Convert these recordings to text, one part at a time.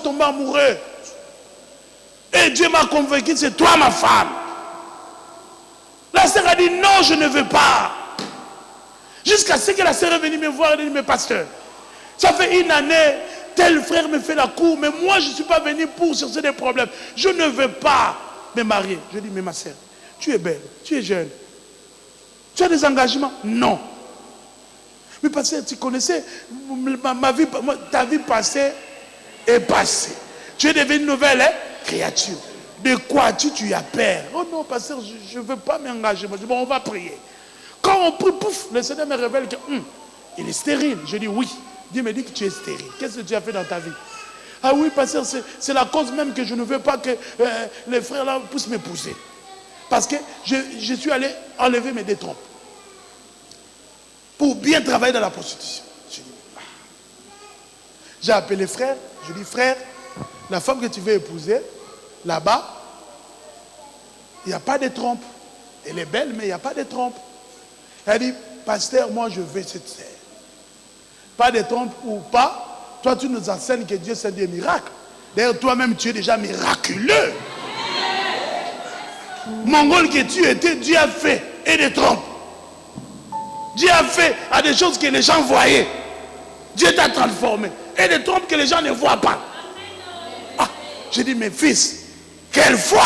tombé amoureux. Et Dieu m'a convaincu, c'est toi ma femme. La sœur a dit non, je ne veux pas. Jusqu'à ce que la sœur est venue me voir et dit, mais pasteur, ça fait une année, tel frère me fait la cour, mais moi je ne suis pas venu pour chercher des problèmes. Je ne veux pas me marier. Je dis, mais ma sœur, tu es belle, tu es jeune. Tu as des engagements? Non. Mais pasteur, tu connaissais ma vie, ta vie passée est passée. Tu es devenue une nouvelle créature. De quoi tu as peur? Oh non, pasteur, je ne veux pas m'engager. Je dis, bon, on va prier. Quand on prie, pouf, le Seigneur me révèle qu'il est stérile. Je dis oui. Dieu me dit que tu es stérile. Qu'est-ce que tu as fait dans ta vie? Ah oui, pasteur, c'est la cause même que je ne veux pas que les frères là puissent m'épouser. Parce que je suis allé enlever mes détrompes. Pour bien travailler dans la prostitution. J'ai appelé frère. Je dis, frère, la femme que tu veux épouser, là-bas, il n'y a pas de trompe. Elle est belle, mais il n'y a pas de trompe. Elle dit, pasteur, moi je veux cette sœur. Pas de trompe ou pas. Toi, tu nous enseignes que Dieu, c'est Dieu miracle. D'ailleurs, toi-même, tu es déjà miraculeux. Mongol que tu étais, Dieu a fait. Et des trompes. Dieu a fait à des choses que les gens voyaient. Dieu t'a transformé. Et des trompes que les gens ne voient pas. Ah, j'ai dit, mes fils, quelle foi!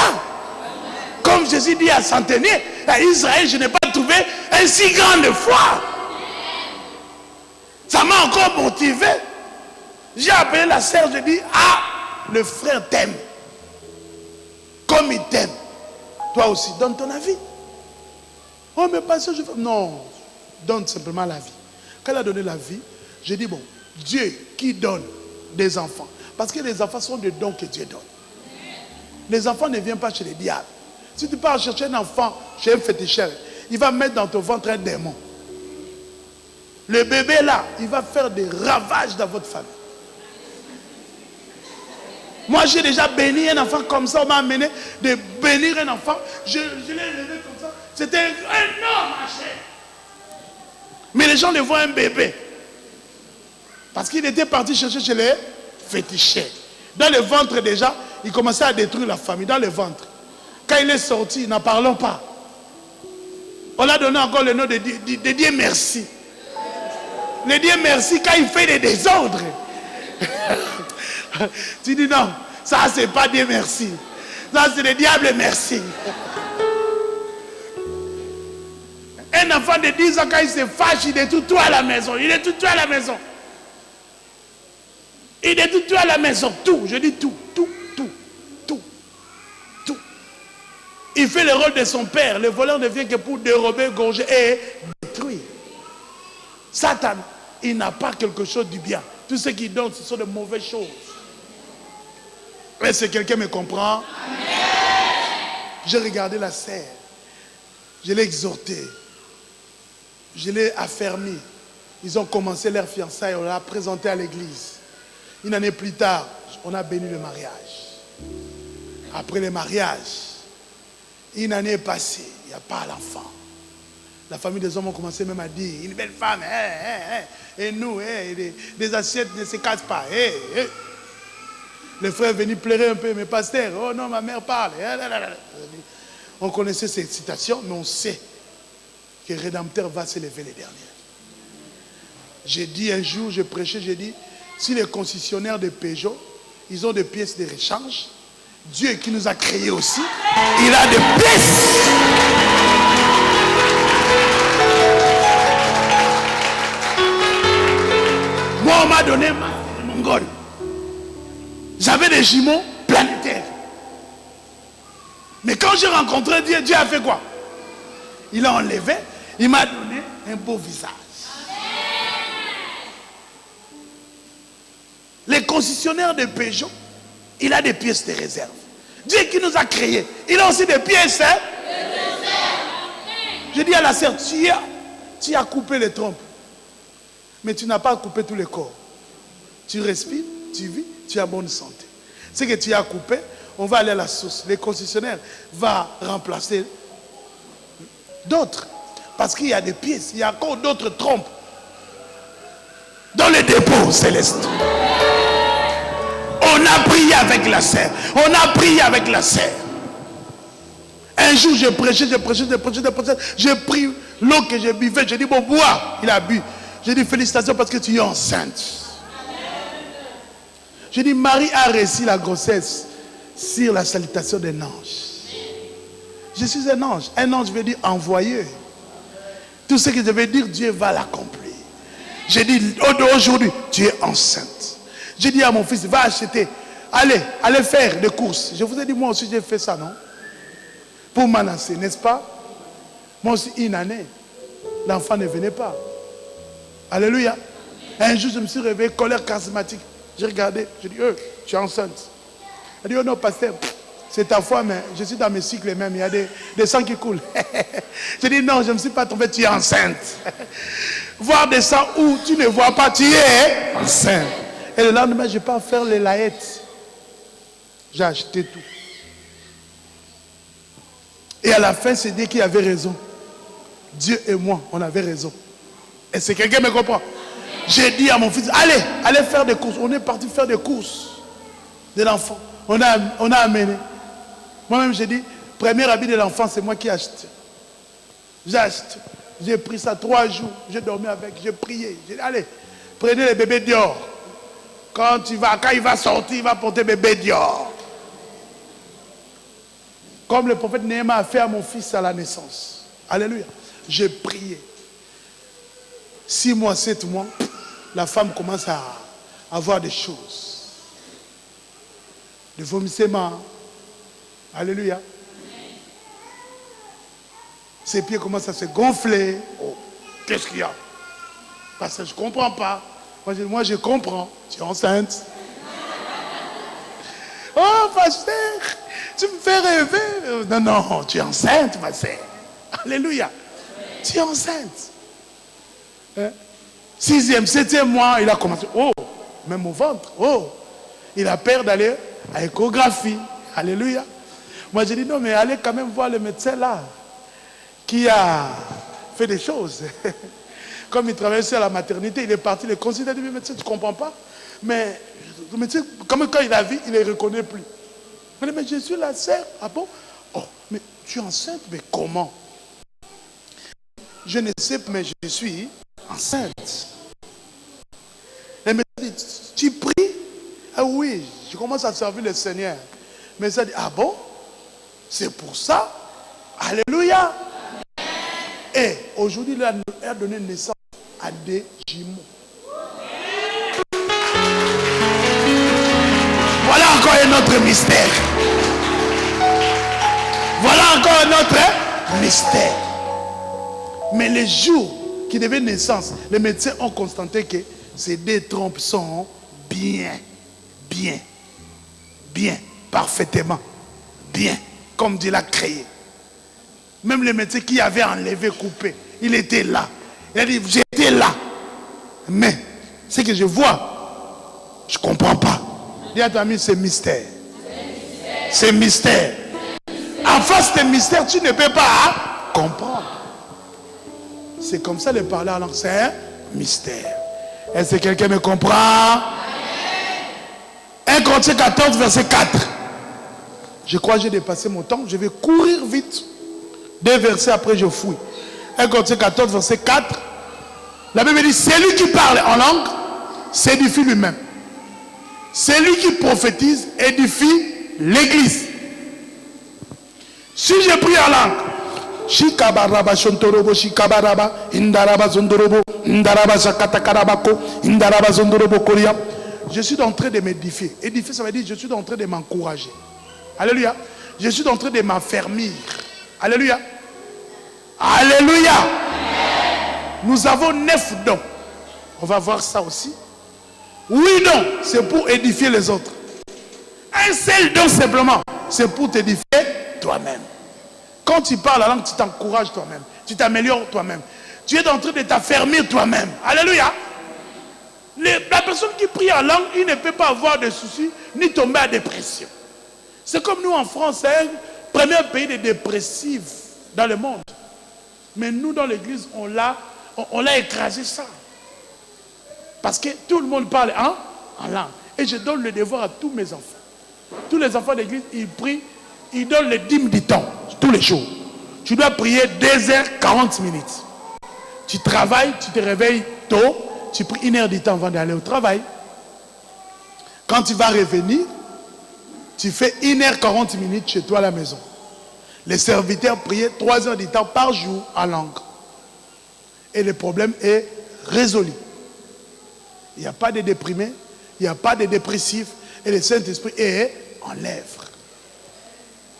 Comme Jésus dit à centenier, à Israël, je n'ai pas trouvé un si grande foi. Ça m'a encore motivé. J'ai appelé la sœur, je dis, ah, le frère t'aime. Comme il t'aime. Toi aussi, donne ton avis. Oh, mais pas ça, je fais. Non, donne simplement la vie. Quand elle a donné la vie, j'ai dit, bon, Dieu qui donne des enfants. Parce que les enfants sont des dons que Dieu donne. Les enfants ne viennent pas chez les diables. Si tu pars chercher un enfant chez un féticheur, il va mettre dans ton ventre un démon. Le bébé là, il va faire des ravages dans votre famille. Moi, j'ai déjà béni un enfant comme ça. On m'a amené de bénir un enfant. Je l'ai levé comme ça. C'était un énorme machin. Mais les gens le voient un bébé. Parce qu'il était parti chercher chez les féticheurs. Dans le ventre déjà, il commençait à détruire la famille. Dans le ventre. Quand il est sorti, n'en parlons pas. On a donné encore le nom de Dieu merci. Le Dieu merci quand il fait des désordres. Tu dis non, ça c'est pas Dieu merci. Ça c'est le diable merci. Un enfant de 10 ans quand il se fâche, il détruit tout à la maison. Il détruit tout à la maison. Il détruit tout à la maison. Tout, je dis tout. Il fait le rôle de son père. Le voleur ne vient que pour dérober, gorger et détruire. Satan, il n'a pas quelque chose du bien. Tout ce qu'il donne, ce sont de mauvaises choses. Est-ce que quelqu'un me comprend? J'ai regardé la sœur. Je l'ai exhorté. Je l'ai affermi. Ils ont commencé leur fiançailles. On l'a présenté à l'église. Une année plus tard, on a béni le mariage. Après le mariage, une année est passée, il n'y a pas l'enfant. La famille des hommes ont commencé même à dire, une belle femme, et nous, des assiettes ne se cassent pas. Le frère est venu pleurer un peu, mais pasteur, oh non, ma mère parle. On connaissait ces citations, mais on sait que le Rédempteur va se lever les dernières. J'ai dit un jour, je prêchais, j'ai dit, si les concessionnaires de Peugeot, ils ont des pièces de rechange, Dieu qui nous a créés aussi, il a des pièces. Moi, on m'a donné mon Mongol. J'avais des jumeaux planétaires. Mais quand j'ai rencontré Dieu, Dieu a fait quoi? Il a enlevé, il m'a donné un beau visage. Les concessionnaires de Peugeot, il a des pièces de réserve. Dieu qui nous a créés, il a aussi des pièces. Je dis à la sœur, tu as coupé les trompes. Mais tu n'as pas coupé tous les corps. Tu respires, tu vis, tu as bonne santé. Ce que tu as coupé, on va aller à la source. Les concessionnaires vont remplacer d'autres. Parce qu'il y a des pièces, il y a encore d'autres trompes dans les dépôts célestes. On a prié avec la sœur. On a prié avec la sœur. Un jour, j'ai prêché. J'ai pris l'eau que j'ai buvée. J'ai dit, bon, bois. Il a bu. J'ai dit, félicitations parce que tu es enceinte. J'ai dit, Marie a réussi la grossesse sur la salutation d'un ange. Je suis un ange. Un ange veut dire envoyé. Tout ce que je veux dire, Dieu va l'accomplir. J'ai dit, aujourd'hui, tu es enceinte. J'ai dit à mon fils, va acheter. Allez faire des courses. Je vous ai dit, moi aussi, j'ai fait ça, non? Pour Manassé, n'est-ce pas? Moi aussi, une année, l'enfant ne venait pas. Alléluia. Un jour, je me suis réveillé, colère charismatique. J'ai regardé, j'ai dit, tu es enceinte. Elle dit, oh non, pasteur, c'est ta foi, mais je suis dans mes cycles même, il y a des sangs qui coulent. J'ai dit, non, je ne me suis pas trompé, tu es enceinte. Voir des sangs où tu ne vois pas, tu es enceinte. Et le lendemain, je pars faire les laïettes. J'ai acheté tout. Et à la fin, c'est Dieu qui avait raison. Dieu et moi, on avait raison. Et c'est quelqu'un qui me comprend. J'ai dit à mon fils, allez faire des courses. On est parti faire des courses de l'enfant. On a amené. Moi-même, j'ai dit, premier habit de l'enfant, c'est moi qui achète. J'achète. J'ai pris ça 3 jours. J'ai dormi avec, j'ai prié. J'ai dit, allez, prenez le bébé dehors. Quand il va sortir, il va porter le bébé dehors. Comme le prophète Néhémie a fait à mon fils à la naissance. Alléluia. J'ai prié. 6 mois, 7 mois, la femme commence à avoir des choses. Des vomissements. Alléluia. Ses pieds commencent à se gonfler. Oh, qu'est-ce qu'il y a? Parce que je ne comprends pas. Moi, je comprends. Tu es enceinte. Oh, pasteur, tu me fais rêver. Non, tu es enceinte, ma sœur. Alléluia. Tu es enceinte. 6e, 7e mois, il a commencé. Oh, même au ventre. Oh, il a peur d'aller à l'échographie. Alléluia. Moi, j'ai dit non, mais allez quand même voir le médecin là, qui a fait des choses. Comme il travaillait à la maternité, il est parti, le consulter, il dit, médecin, tu ne comprends pas? Mais le médecin, comme quand il a vu, il ne les reconnaît plus. Il dit, mais je suis la sœur. Ah bon? Oh, mais tu es enceinte, mais comment? Je ne sais pas, mais je suis enceinte. Le médecin dit, tu pries? Ah oui, je commence à servir le Seigneur. Mais ça dit, ah bon? C'est pour ça? Alléluia! Et aujourd'hui, il a donné naissance à des jumeaux. Voilà encore un autre mystère. Voilà encore un autre mystère. Mais les jours qui devaient naissance, les médecins ont constaté que ces 2 trompes sont bien, parfaitement, bien, comme Dieu l'a créé. Même les médecins qui avaient enlevé, coupé, il était là. Il a dit, j'étais là. Mais ce que je vois, je ne comprends pas. Dis à ton ami, c'est mystère. C'est mystère. En face de mystère, tu ne peux pas comprendre. C'est comme ça de parler en langue. C'est un mystère. Est-ce que quelqu'un me comprend? 1 Corinthiens 14, verset 4. Je crois que j'ai dépassé mon temps. Je vais courir vite. 2 versets après, je fouille. 1 Corinthiens 14, verset 4. La Bible dit, c'est lui qui parle en langue, s'édifie lui-même. C'est lui qui prophétise, édifie l'église. Si je prie en langue, Shikabaraba Shontorobo, Shikabaraba, Indaraba Zondorobo, Indaraba Zakatakarabako, Indaraba Zondorobo Koria. Je suis en train de m'édifier. Édifier, ça veut dire je suis en train de m'encourager. Alléluia. Je suis en train de m'affermir. Alléluia. Alléluia. Nous avons 9 dons. On va voir ça aussi. 8 dons, c'est pour édifier les autres. Un seul don simplement, c'est pour t'édifier toi-même. Quand tu parles la langue, tu t'encourages toi-même. Tu t'améliores toi-même. Tu es en train de t'affermir toi-même. Alléluia. La personne qui prie en langue, il ne peut pas avoir de soucis, ni tomber à dépression. C'est comme nous en France, c'est le premier pays de dépressifs dans le monde. Mais nous, dans l'église, on l'a écrasé ça. Parce que tout le monde parle en langue. Et je donne le devoir à tous mes enfants. Tous les enfants d'église, ils prient, ils donnent les dîmes du temps, tous les jours. Tu dois prier 2h40 minutes. Tu travailles, tu te réveilles tôt, tu pries 1 heure du temps avant d'aller au travail. Quand tu vas revenir, tu fais 1h40 minutes chez toi à la maison. Les serviteurs priaient 3 heures du temps par jour en langue. Et le problème est résolu. Il n'y a pas de déprimés, il n'y a pas de dépressifs, et le Saint-Esprit est en lèvres.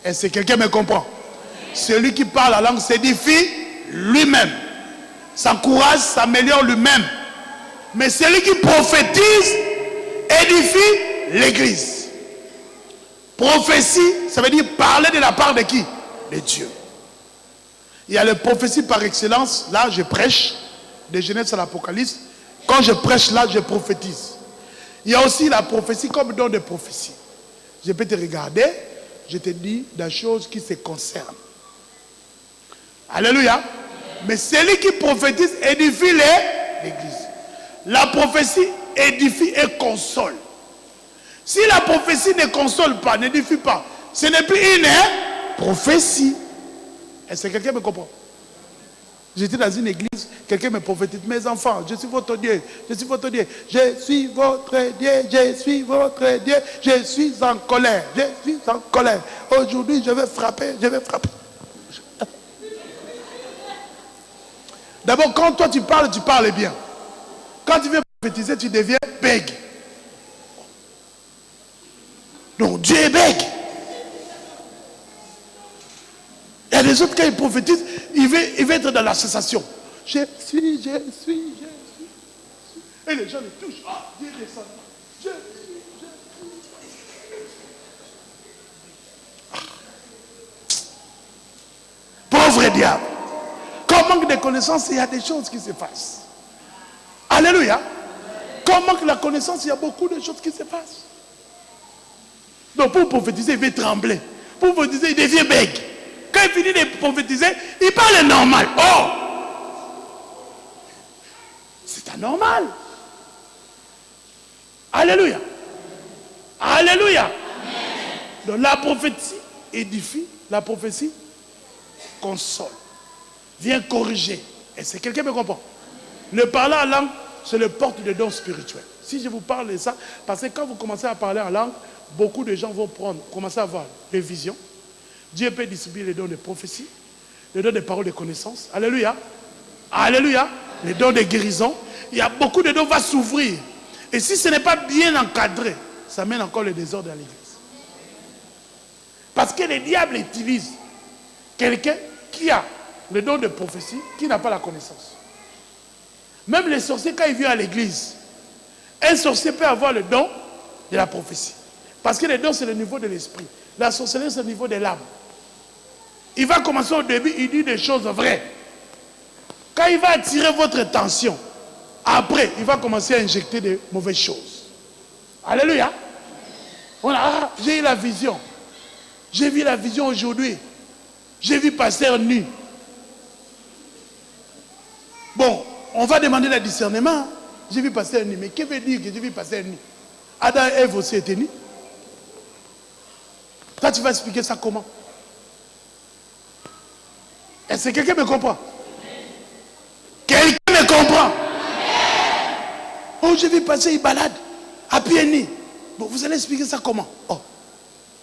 Est-ce que quelqu'un me comprend? Celui qui parle la langue s'édifie lui-même, s'encourage, s'améliore lui-même. Mais celui qui prophétise édifie l'église. Prophétie, ça veut dire parler de la part de qui? De Dieu. Il y a la prophétie par excellence. Là, je prêche, de Genèse à l'Apocalypse. Quand je prêche là, je prophétise. Il y a aussi la prophétie comme don de prophétie. Je peux te regarder, je te dis des choses qui se concernent. Alléluia. Mais celui qui prophétise édifie l'église. La prophétie édifie et console. Si la prophétie ne console pas, n'édifie pas, ce n'est plus une prophétie. Est-ce que quelqu'un me comprend? J'étais dans une église, quelqu'un me prophétise, mes enfants, je suis votre Dieu, je suis votre Dieu, je suis votre Dieu, je suis votre Dieu, je suis en colère, je suis en colère. Aujourd'hui, je vais frapper, je vais frapper. D'abord, quand toi tu parles bien. Quand tu viens prophétiser, tu deviens bègue. Donc Dieu est bègue. Il y a des autres, quand ils prophétisent, il veut être dans la cessation. Je suis. Et les gens le touchent. Ah, Dieu descend. Je suis. Ah. Pauvre diable. Quand on manque de connaissances, il y a des choses qui se passent. Alléluia. Quand on manque de la connaissance, il y a beaucoup de choses qui se passent. Donc pour prophétiser, il veut trembler. Pour prophétiser, il devient bègue. Quand il finit de prophétiser, il parle normal. Oh! C'est anormal. Alléluia. Alléluia. Amen. Donc la prophétie édifie, la prophétie console. Vient corriger. Et c'est quelqu'un qui me comprend. Le parler en langue, c'est le porte de dons spirituels. Si je vous parle de ça, parce que quand vous commencez à parler en langue, beaucoup de gens vont commencer à avoir des visions. Dieu peut distribuer les dons de prophétie, les dons de paroles de connaissance. Alléluia. Alléluia. Les dons de guérison. Il y a beaucoup de dons qui vont s'ouvrir. Et si ce n'est pas bien encadré, ça mène encore le désordre à l'église. Parce que le diable utilise quelqu'un qui a le don de prophétie, qui n'a pas la connaissance. Même les sorciers, quand ils viennent à l'église, un sorcier peut avoir le don de la prophétie. Parce que le don, c'est le niveau de l'esprit. La sorcellerie, c'est le niveau de l'âme. Il va commencer au début, il dit des choses vraies. Quand il va attirer votre attention, après, il va commencer à injecter de mauvaises choses. Alléluia. J'ai eu la vision. J'ai vu la vision aujourd'hui. J'ai vu pasteur nu. Bon, on va demander le discernement. J'ai vu pasteur nu. Mais que veut dire que j'ai vu pasteur nu? Adam et Ève aussi étaient nus. Toi, tu vas expliquer ça comment? Est-ce que quelqu'un me comprend? Quelqu'un me comprend? Oh, je vais passer une balade à pieds nus. Bon, vous allez expliquer ça comment? Oh.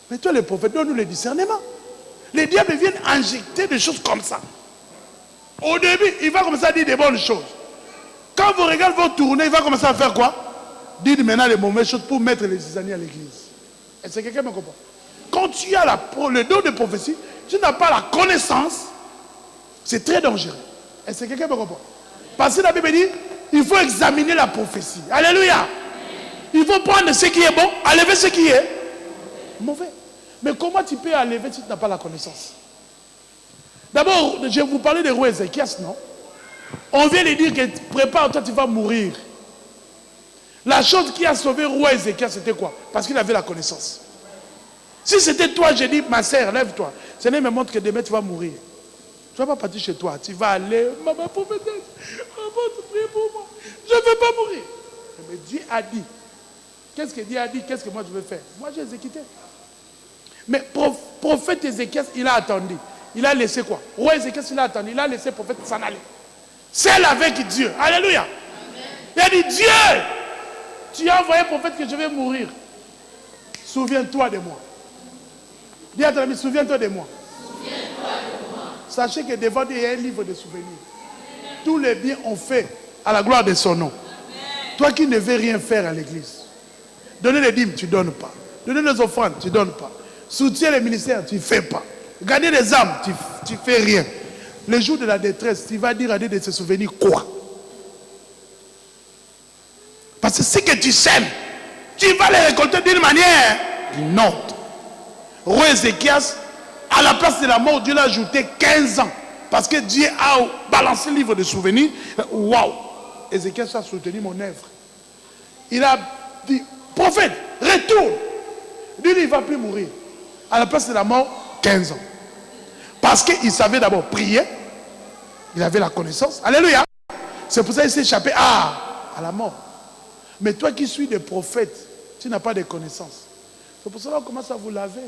Mais toi, les prophètes, donne-nous le discernement. Les diables viennent injecter des choses comme ça. Au début, il va commencer à dire des bonnes choses. Quand vos regards vont tourner, il va commencer à faire quoi? Dire maintenant les mauvaises choses pour mettre les zizaniers à l'église. Est-ce que quelqu'un me comprend? Quand tu as le don de prophétie, tu n'as pas la connaissance, c'est très dangereux. Est-ce que quelqu'un me comprend? Parce que la Bible dit, il faut examiner la prophétie. Alléluia. Il faut prendre ce qui est bon, enlever ce qui est mauvais. Mais comment tu peux enlever si tu n'as pas la connaissance? D'abord, je vais vous parler de roi Ézéchias, non? On vient lui dire que prépare-toi, tu vas mourir. La chose qui a sauvé le roi Ézéchias, c'était quoi? Parce qu'il avait la connaissance. Si c'était toi, j'ai dit, ma sœur, lève-toi. Seigneur me montre que demain tu vas mourir. Tu ne vas pas partir chez toi. Tu vas aller, maman prophétesse, maman, tu prie pour moi. Je ne veux pas mourir. Mais Dieu a dit, Qu'est-ce que Dieu a dit? Qu'est-ce que moi je vais faire? Moi j'ai exécuté. Mais prophète Ézéchias, il a attendu. Il a laissé quoi? Roi Ézéchias, il a attendu. Il a laissé le prophète s'en aller. Seul avec Dieu. Alléluia. Amen. Il a dit, Dieu, tu as envoyé prophète que je vais mourir. Souviens-toi de moi. Dis à ton ami, souviens-toi de moi. Souviens-toi de moi. Sachez que devant Dieu, il y a un livre de souvenirs. Amen. Tous les biens ont fait à la gloire de son nom. Amen. Toi qui ne veux rien faire à l'église. Donner les dîmes, tu ne donnes pas. Donner les offrandes, tu ne donnes pas. Soutenir les ministères, tu ne fais pas. Garder les âmes, tu ne fais rien. Le jour de la détresse, tu vas dire à Dieu de se souvenir quoi? Parce que ce que tu sèmes, tu vas les récolter d'une manière ou d'une autre. Roi Ézéchias, à la place de la mort, Dieu l'a ajouté 15 ans. Parce que Dieu a balancé le livre de souvenirs. Waouh! Ézéchias a soutenu mon œuvre. Il a dit, prophète, retourne. Lui, il ne va plus mourir. À la place de la mort, 15 ans. Parce qu'il savait d'abord prier. Il avait la connaissance. Alléluia. C'est pour ça qu'il s'est échappé à la mort. Mais toi qui suis des prophètes, tu n'as pas de connaissances. C'est pour ça qu'on commence à vous laver.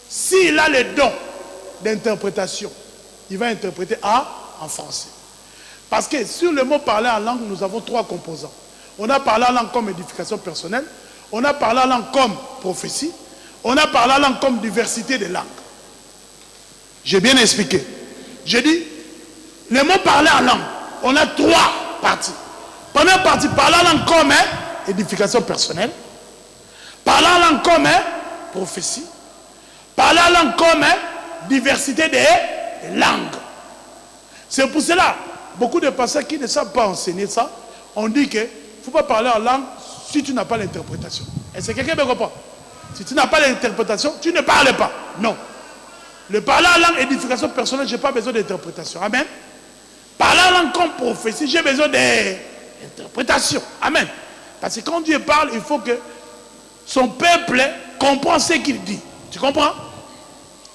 S'il a le don d'interprétation, il va interpréter en français. Parce que sur le mot parler en langue, nous avons trois composants. On a parlé en langue comme édification personnelle, on a parlé en langue comme prophétie, on a parlé en langue comme diversité de langues. J'ai bien expliqué. J'ai dit, le mot parler en langue, on a trois parties. Première partie, parler en langue comme édification personnelle, parler en langue comme prophétie, parler en langue comme diversité de langues. C'est pour cela, beaucoup de pasteurs qui ne savent pas enseigner ça, on dit qu'il ne faut pas parler en langue si tu n'as pas l'interprétation. Est-ce que quelqu'un me comprend? Si tu n'as pas l'interprétation, tu ne parles pas. Non. Le parler en langue édification personnelle, je n'ai pas besoin d'interprétation. Amen. Parler en langue comme prophétie, j'ai besoin d'interprétation. Amen. Parce que quand Dieu parle, il faut que son peuple comprenne ce qu'il dit. Tu comprends?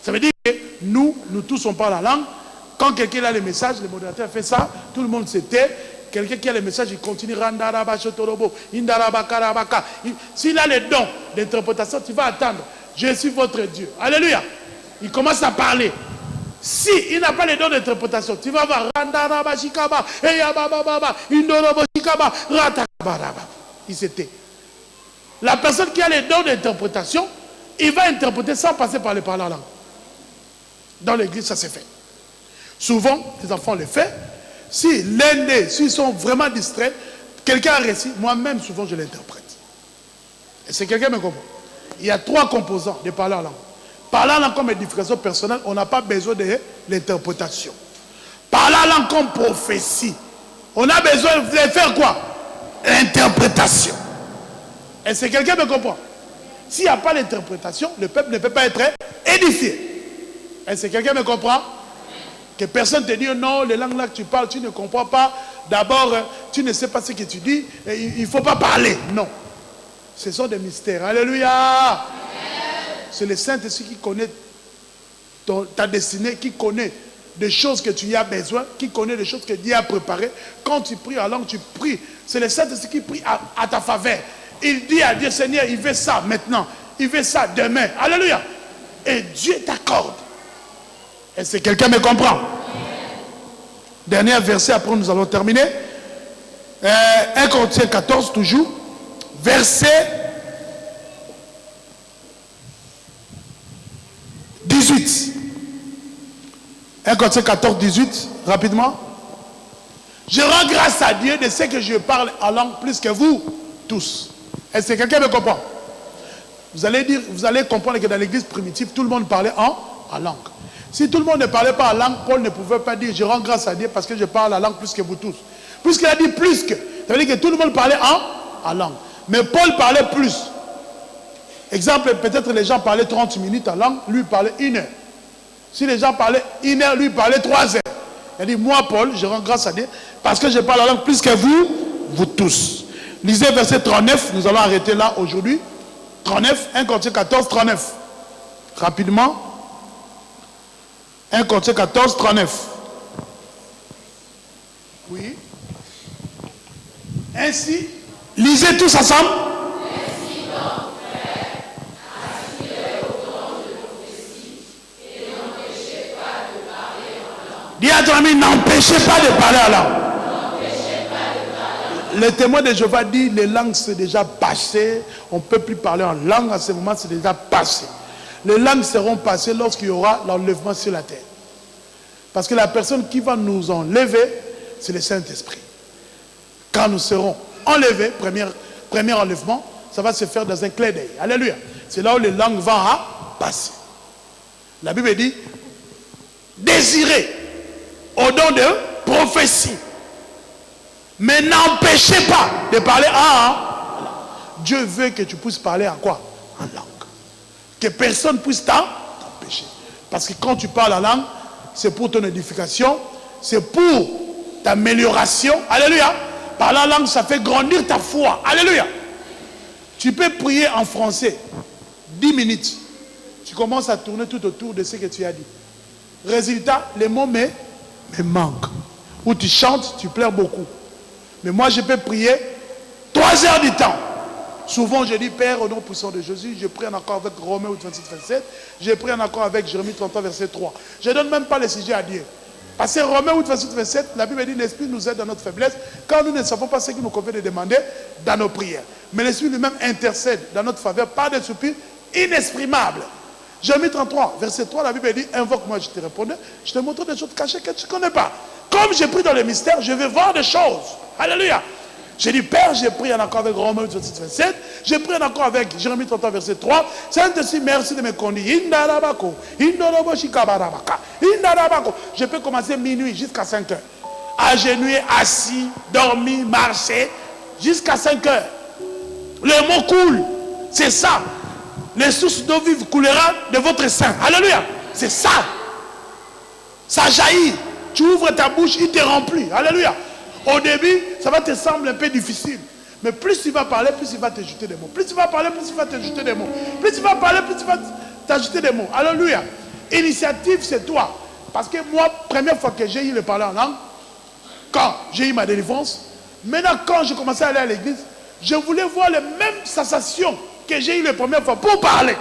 Ça veut dire que nous tous on parle la langue. Quand quelqu'un a le message, le modérateur fait ça, tout le monde se tait. Quelqu'un qui a le message, il continue. S'il a le don d'interprétation, tu vas attendre. Je suis votre Dieu. Alléluia. Il commence à parler. S'il n'a pas les dons d'interprétation, tu vas voir il s'était. La personne qui a les dons d'interprétation, il va interpréter sans passer par les parlants langues. Dans l'église, ça s'est fait. Souvent, les enfants le font. Si l'un des, s'ils sont vraiment distraits, quelqu'un a réussi, moi-même, souvent, je l'interprète. Et c'est quelqu'un qui me comprend. Il y a 3 composants de parler en langue. Parler en langue comme édification personnelle, on n'a pas besoin de l'interprétation. Parler en langue comme prophétie, on a besoin de faire quoi? L'interprétation. Et c'est quelqu'un qui me comprend. S'il n'y a pas l'interprétation, le peuple ne peut pas être édifié. Et c'est quelqu'un qui me comprend? Que personne te dit non, les langues là que tu parles, tu ne comprends pas. D'abord, tu ne sais pas ce que tu dis. Il ne faut pas parler. Non. Ce sont des mystères. Alléluia. C'est le Saint-Esprit qui connaît ta destinée, qui connaît des choses que tu y as besoin, qui connaît des choses que Dieu a préparées. Quand tu pries en langue, tu pries. C'est le Saint-Esprit qui prie à ta faveur. Il dit à Dieu, Seigneur, il veut ça maintenant. Il veut ça demain. Alléluia. Et Dieu t'accorde. Et c'est quelqu'un me comprend. Dernier verset, après nous allons terminer. 1 Corinthiens 14, toujours. Verset 18. 1 Corinthiens 14, 18. Rapidement. Je rends grâce à Dieu de ce que je parle en langue plus que vous tous. Est-ce que quelqu'un me comprend? Vous allez comprendre que dans l'église primitive, tout le monde parlait en langue. Si tout le monde ne parlait pas en langue, Paul ne pouvait pas dire je rends grâce à Dieu parce que je parle la langue plus que vous tous. Puisqu'il a dit plus que, ça veut dire que tout le monde parlait en langue. Mais Paul parlait plus. Exemple, peut-être les gens parlaient 30 minutes en langue, lui parlait 1 heure. Si les gens parlaient 1 heure, lui parlait 3 heures. Il a dit moi Paul, je rends grâce à Dieu parce que je parle la langue plus que vous tous. Lisez verset 39, nous allons arrêter là aujourd'hui. 39, 1 Corinthiens 14, 39. Rapidement. 1 Corinthiens 14, 39. Oui. Ainsi, lisez tous ensemble. Ainsi donc, frères, assurez autant de prophétie et n'empêchez pas de parler en langue. Dis à ton ami, n'empêchez pas de parler en langue. Le témoin de Jéhovah dit, les langues c'est déjà passé, on ne peut plus parler en langue, à ce moment c'est déjà passé. Les langues seront passées lorsqu'il y aura l'enlèvement sur la terre. Parce que la personne qui va nous enlever, c'est le Saint-Esprit. Quand nous serons enlevés, premier enlèvement, ça va se faire dans un clin d'œil. Alléluia. C'est là où les langues vont passer. La Bible dit, désirez au don de prophétie. Mais n'empêchez pas de parler en Dieu veut que tu puisses parler en quoi? En langue. Que personne ne puisse t'empêcher. Parce que quand tu parles en langue, c'est pour ton édification, c'est pour ta amélioration. Alléluia. Parler en langue, ça fait grandir ta foi. Alléluia. Tu peux prier en français 10 minutes. Tu commences à tourner tout autour de ce que tu as dit. Résultat, les mots me manquent. Ou tu chantes, tu pleures beaucoup. Mais moi, je peux prier 3 heures du temps. Souvent, je dis, Père, au nom puissant de Jésus, je prie en accord avec Romains 28, 27. Je prie en accord avec Jérémie 33, verset 3. Je ne donne même pas le sujet à Dieu. Parce que Romains 28, 27, la Bible dit, l'Esprit nous aide dans notre faiblesse, quand nous ne savons pas ce qu'il nous convient de demander dans nos prières. Mais l'Esprit lui-même intercède dans notre faveur par des soupirs inexprimables. Jérémie 33, verset 3, la Bible dit, invoque-moi, je te répondrai, je te montre des choses cachées que tu ne connais pas. Comme j'ai pris dans le mystère, je vais voir des choses. Alléluia. J'ai dit, Père, j'ai pris en accord avec Romains 28, 27. J'ai pris en accord avec Jérémie 33, verset 3. Saint-Esprit, merci de me conduire. Je peux commencer minuit jusqu'à 5 heures. Agenouillé, assis, dormi, marcher, jusqu'à 5 heures. Le mot coule. C'est ça. Les sources d'eau vive couleront de votre sein. Alléluia. C'est ça. Ça jaillit. Tu ouvres ta bouche, il te remplit. Alléluia. Au début, ça va te sembler un peu difficile. Mais plus tu vas parler, plus il va t'ajouter des mots. Plus tu vas parler, plus il va t'ajouter des mots. Plus tu vas parler, plus il va t'ajouter des mots. Alléluia. Initiative, c'est toi. Parce que moi, première fois que j'ai eu le parler en langue, quand j'ai eu ma délivrance, maintenant quand j'ai commencé à aller à l'église, je voulais voir les mêmes sensations que j'ai eu la première fois pour parler.